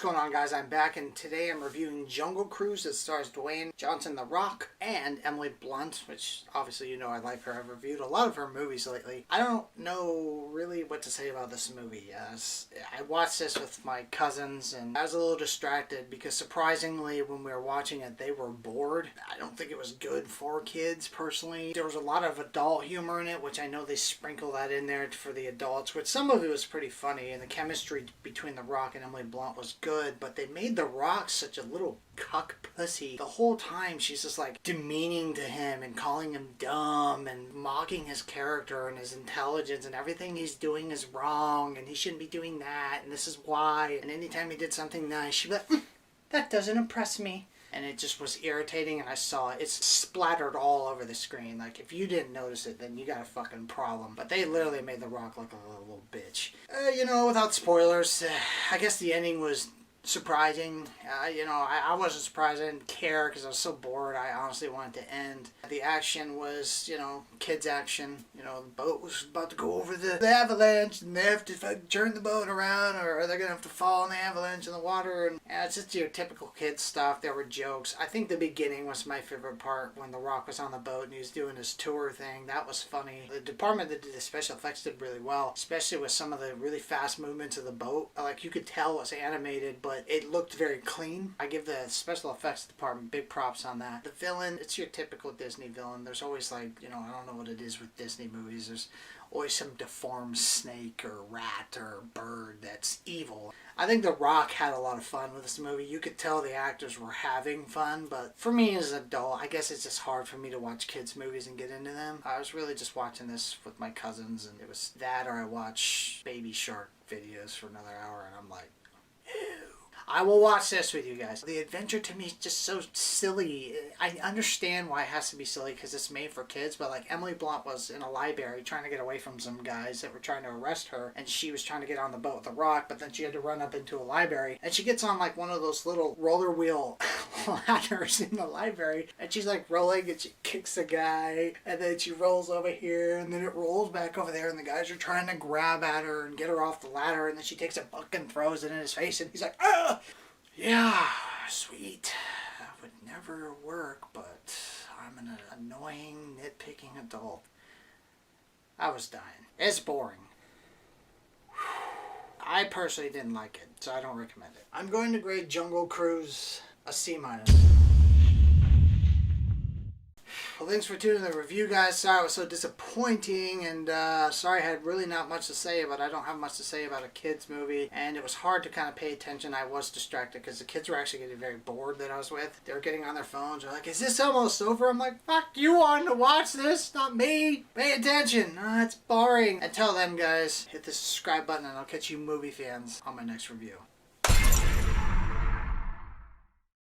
going on, guys? I'm back, and today I'm reviewing Jungle Cruise that stars Dwayne Johnson, The Rock, and Emily Blunt, which obviously you know I like her. I've reviewed a lot of her movies lately. I don't know really what to say about this movie. I watched this with my cousins, and I was a little distracted because surprisingly when we were watching it, they were bored. I don't think it was good for kids, personally. There was a lot of adult humor in it, which I know they sprinkle that in there for the adults, which some of it was pretty funny, and the chemistry between The Rock and Emily Blunt was good, but they made The Rock such a little cuck pussy. The whole time she's just like demeaning to him and calling him dumb and mocking his character and his intelligence, and everything he's doing is wrong and he shouldn't be doing that and this is why. And anytime he did something nice, she'd be like, that doesn't impress me. And it just was irritating, and I saw it. It's splattered all over the screen. Like, if you didn't notice it, then you got a fucking problem. But they literally made The Rock look like a little bitch. Without spoilers, I guess the ending was surprising. I wasn't surprised. I didn't care because I was so bored. I honestly wanted to end. The action was, kids action. The boat was about to go over the avalanche, and they have to turn the boat around, or they're going to have to fall in the avalanche in the water. And it's just your typical kids stuff. There were jokes. I think the beginning was my favorite part, when The Rock was on the boat and he was doing his tour thing. That was funny. The department that did the special effects did really well, especially with some of the really fast movements of the boat. Like, you could tell it was animated, but it looked very clean. I give the special effects department big props on that. The villain, it's your typical Disney villain. There's always I don't know what it is with Disney movies. There's always some deformed snake or rat or bird that's evil. I think The Rock had a lot of fun with this movie. You could tell the actors were having fun, but for me as an adult, I guess it's just hard for me to watch kids' movies and get into them. I was really just watching this with my cousins, and it was that, or I watch Baby Shark videos for another hour, and I'm like, ew. I will watch this with you guys. The adventure to me is just so silly. I understand why it has to be silly because it's made for kids, but like Emily Blunt was in a library trying to get away from some guys that were trying to arrest her, and she was trying to get on the boat with The Rock, but then she had to run up into a library, and she gets on like one of those little roller wheel ladders in the library, and she's like rolling, and she kicks a guy, and then she rolls over here, and then it rolls back over there, and the guys are trying to grab at her and get her off the ladder, and then she takes a book and throws it in his face, and he's like, ah! Yeah, sweet. That would never work, but I'm an annoying, nitpicking adult. I was dying. It's boring. I personally didn't like it, so I don't recommend it. I'm going to grade Jungle Cruise a C-. Well, thanks for tuning in the review, guys. Sorry it was so disappointing, and sorry I had really not much to say, but I don't have much to say about a kid's movie, and it was hard to kind of pay attention. I was distracted because the kids were actually getting very bored that I was with. They were getting on their phones. They're like, is this almost over? I'm like, fuck, you wanted to watch this, not me. Pay attention. It's boring. Until then, guys, hit the subscribe button, and I'll catch you movie fans on my next review.